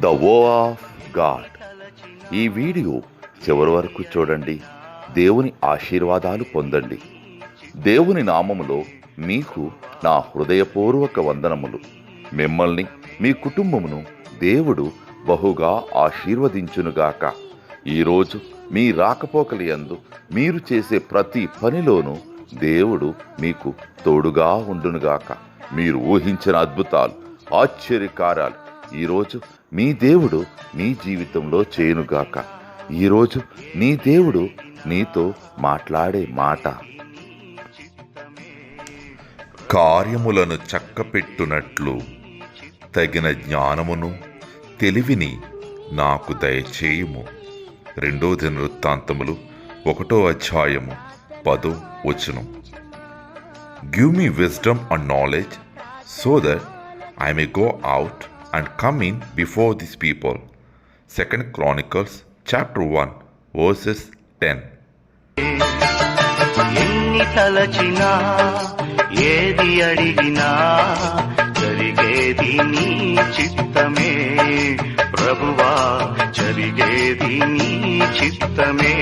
The వో of God. ఈ video చివరి వరకు చూడండి. దేవుని ఆశీర్వాదాలు పొందండి. దేవుని నామములో మీకు నా హృదయపూర్వక వందనములు. మిమ్మల్ని మీ కుటుంబమును దేవుడు బహుగా ఆశీర్వదించునుగాక. ఈరోజు మీ రాకపోకలి యందు మీరు చేసే ప్రతి పనిలోనూ దేవుడు మీకు తోడుగా ఉండునుగాక. మీరు ఊహించిన అద్భుతాలు, ఆశ్చర్యకార్యాలు ఈరోజు మీ దేవుడు మీ జీవితంలో చేయునుగాక. ఈరోజు నీ దేవుడు నీతో మాట్లాడే మాట, కార్యములను చక్కపెట్టునట్లు తగిన జ్ఞానమును తెలివిని నాకు దయచేయుము. 2 దినవృత్తాంతములు 1వ అధ్యాయము 10వ వచనం. Give me wisdom and knowledge, so that I may go out and come in before these people. 2 Chronicles chapter 1 verses 10. ఎన్ని తలచినా ఏది అడిగినా జరిగేది నీ చిత్తమే ప్రభువా, జరిగేది నీ చిత్తమే.